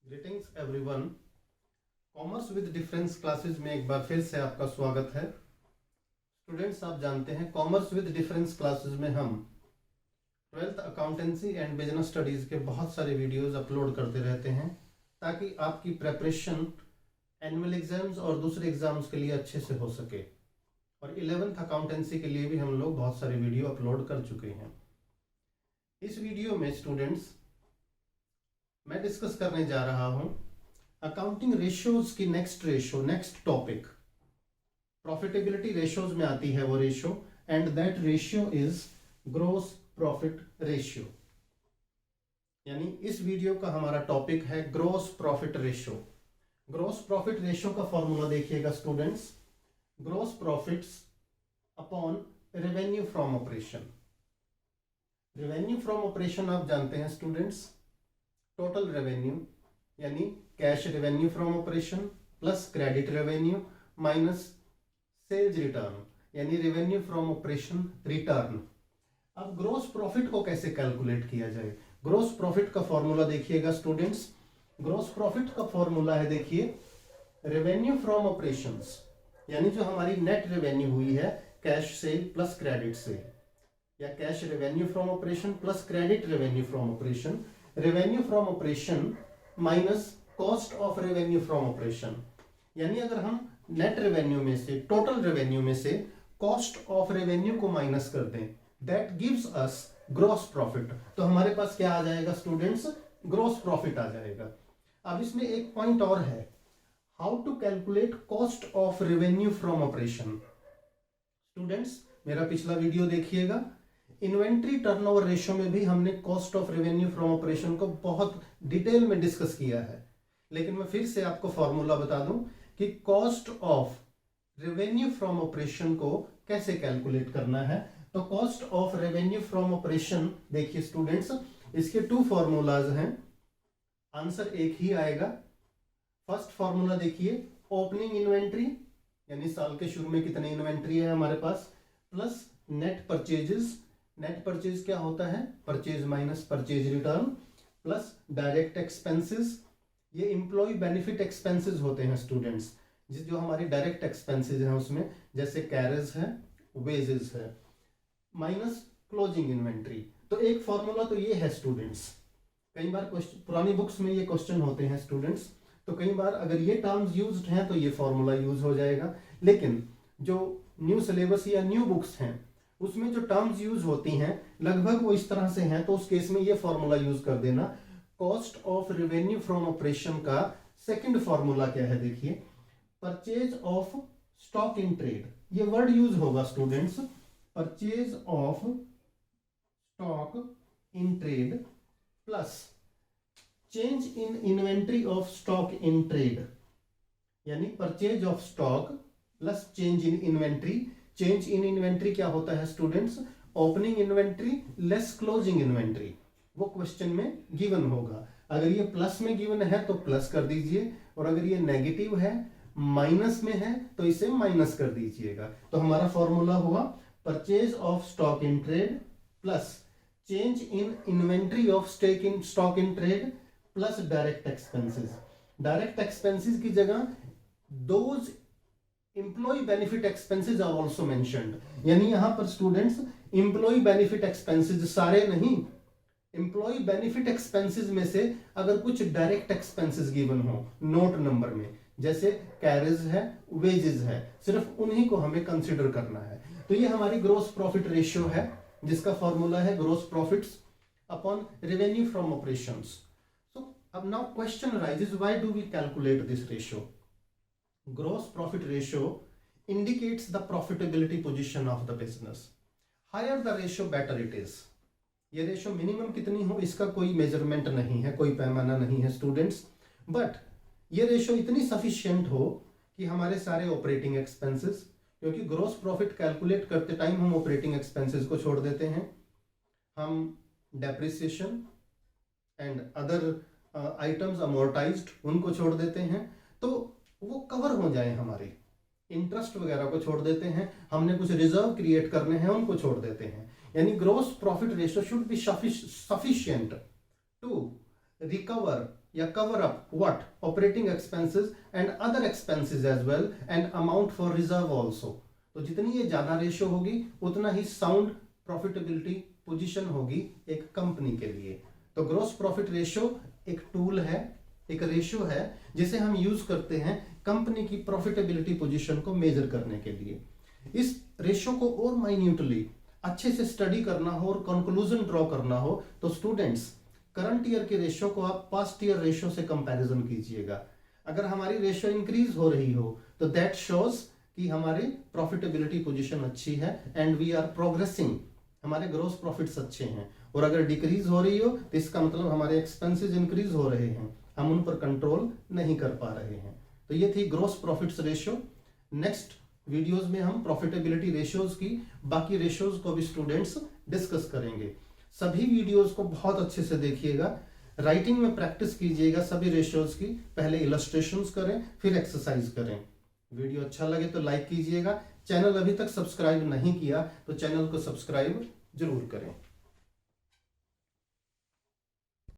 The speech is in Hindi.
Greetings everyone. Commerce with difference classes में एक बार फिर से आपका स्वागत है। स्टूडेंट्स, आप जानते हैं कॉमर्स विद डिफरेंस क्लासेस में हम 12th accountancy and business studies के बहुत सारे वीडियोस अपलोड करते रहते हैं ताकि आपकी प्रेपरेशन एनुअल एग्जाम्स और दूसरे एग्जाम्स के लिए अच्छे से हो सके। और 11th अकाउंटेंसी के लिए भी हम लोग बहुत सारे वीडियो अपलोड कर चुके हैं। इस वीडियो में स्टूडेंट्स मैं डिस्कस करने जा रहा हूं अकाउंटिंग रेशियोज की नेक्स्ट टॉपिक। प्रॉफिटेबिलिटी रेशियोज में आती है वो ratio, and that ratio is gross profit ratio. यानी इस वीडियो का हमारा टॉपिक है gross profit ratio. Gross profit ratio का फॉर्मूला देखिएगा students, gross profits upon revenue from operation. Revenue from operation आप जानते हैं स्टूडेंट्स, टोटल रेवेन्यू यानी cash revenue from operation plus credit revenue minus sales return यानी रेवेन्यू फ्रॉम ऑपरेशन रिटर्न। अब ग्रॉस प्रॉफिट को कैसे कैलकुलेट किया जाए? ग्रॉस प्रॉफिट का फॉर्मूला देखिएगा स्टूडेंट्स, ग्रॉस प्रॉफिट का फॉर्मूला है, देखिए रेवेन्यू फ्रॉम ऑपरेशंस यानी जो हमारी नेट रेवेन्यू हुई है cash sale plus credit sale, या cash revenue from operation plus credit revenue from operation, revenue from operation minus cost of revenue from operation. यानी अगर हम नेट रेवेन्यू में से, टोटल रेवेन्यू में से कॉस्ट ऑफ रेवेन्यू को माइनस कर दें, that gives us gross profit. तो हमारे पास क्या आ जाएगा स्टूडेंट्स? ग्रॉस प्रॉफिट आ जाएगा। अब इसमें एक पॉइंट और है, how to calculate cost of revenue from operation. Students, मेरा पिछला वीडियो देखिएगा, इन्वेंट्री टर्नओवर रेशियो में भी हमने cost of revenue from operation को बहुत डिटेल में डिस्कस किया है। लेकिन मैं फिर से आपको फॉर्मूला बता दूं कि cost of revenue from operation को कैसे कैलकुलेट करना है। तो cost of revenue from operation देखिए स्टूडेंट्स, इसके 2 फॉर्मूलाज हैं, आंसर एक ही आएगा। फर्स्ट फॉर्मूला देखिए, ओपनिंग इन्वेंट्री यानी साल के शुरू में कितनी इन्वेंट्री है हमारे पास, plus net purchases. Net purchase क्या होता है? Purchase minus purchase return, plus direct expenses. ये एम्प्लॉय बेनिफिट एक्सपेंसेस होते हैं स्टूडेंट्स, जो हमारी डायरेक्ट एक्सपेंसेस हैं उसमें, जैसे कैरेज है, वेजेस है, माइनस क्लोजिंग इन्वेंट्री। तो एक फॉर्मूला तो ये है स्टूडेंट्स। कई बार पुरानी बुक्स में ये क्वेश्चन होते हैं स्टूडेंट्स, तो कई बार अगर ये टर्म्स यूज्ड हैं तो ये फॉर्मूला यूज हो जाएगा। लेकिन जो न्यू सिलेबस या न्यू बुक्स हैं उसमें जो टर्म्स यूज होती हैं लगभग वो इस तरह से हैं, तो उस केस में ये फॉर्मूला यूज कर देना। Cost of revenue from operation का सेकंड फॉर्मूला क्या है? देखिए, purchase of stock in trade. ये वर्ड यूज होगा students, purchase of stock in trade plus change in inventory of stock in trade. यानी purchase of stock plus change in inventory. Change in inventory क्या होता है students? Opening inventory less closing inventory. वो क्वेश्चन में गिवन होगा। अगर ये प्लस में गिवन है तो प्लस कर दीजिए, और अगर ये नेगेटिव है, माइनस में है, तो इसे माइनस कर दीजिएगा। तो हमारा फॉर्मूला हुआ purchase of stock in trade plus change in inventory of stock in trade plus direct expenses. Direct expenses की जगह those employee benefit expenses are also mentioned. यानी यहां पर स्टूडेंट्स एम्प्लॉय बेनिफिट एक्सपेंसेस सारे नहीं, एम्प्लॉय बेनिफिट एक्सपेंसेस में से अगर कुछ डायरेक्ट एक्सपेंसेस गिवन हो नोट नंबर में, जैसे कैरेज है, वेजेस है, सिर्फ उन्हीं को हमें कंसिडर करना है। तो ये हमारी ग्रॉस प्रॉफिट रेशियो है, जिसका फॉर्मूला है gross profits upon revenue from operations. So अब now question rises, why do we calculate this ratio? Gross profit ratio indicates the profitability position of the business. Higher the ratio, better it is. ये रेशियो मिनिमम कितनी हो इसका कोई मेजरमेंट नहीं है, कोई पैमाना नहीं है स्टूडेंट्स, बट ये रेशियो इतनी सफिशिएंट हो कि हमारे सारे ऑपरेटिंग एक्सपेंसेस, क्योंकि ग्रॉस प्रॉफिट कैलकुलेट करते टाइम हम ऑपरेटिंग एक्सपेंसेस को छोड़ देते हैं, हम depreciation and other items amortised उनको छोड़ देते हैं, तो वो कवर हो जाए, हमारे इंटरेस्ट वगैरह को छोड़ देते हैं, हमने कुछ रिजर्व क्रिएट करने हैं उनको छोड़ देते हैं। यानी gross profit ratio should be sufficient to recover या cover up what operating expenses and other expenses as well and amount for reserve also. तो जितनी ये ज्यादा रेशो होगी उतना ही साउंड प्रॉफिटेबिलिटी पोजीशन होगी एक कंपनी के लिए। तो ग्रॉस प्रॉफिट रेशो एक टूल है, एक रेशो है जिसे हम यूज करते हैं कंपनी की प्रॉफिटेबिलिटी पोजीशन को मेजर करने के लिए। इस रेशो को और माइन्यूटली अच्छे से स्टडी करना हो और कंक्लूजन ड्रॉ करना हो तो स्टूडेंट्स करंट ईयर के रेशो को आप पास्ट ईयर रेशो से कंपैरिजन कीजिएगा। अगर हमारी रेशो इंक्रीज हो रही हो तो दैट शोज कि हमारी प्रॉफिटेबिलिटी पोजीशन अच्छी है एंड वी आर प्रोग्रेसिंग, हमारे ग्रोस प्रॉफिट्स अच्छे हैं। और अगर डिक्रीज हो रही हो तो इसका मतलब हमारे एक्सपेंसेस इंक्रीज हो रहे हैं, हम उन पर कंट्रोल नहीं कर पा रहे हैं। तो ये थी gross profits ratio. Next videos में हम प्रॉफिटेबिलिटी रेशियोज की बाकी रेशियोज को भी स्टूडेंट्स डिस्कस करेंगे। सभी वीडियोस को बहुत अच्छे से देखिएगा, राइटिंग में प्रैक्टिस कीजिएगा सभी रेशियोज की, पहले इलस्ट्रेशंस करें फिर एक्सरसाइज करें। वीडियो अच्छा लगे तो लाइक कीजिएगा, चैनल अभी तक सब्सक्राइब नहीं किया तो चैनल को सब्सक्राइब जरूर करें।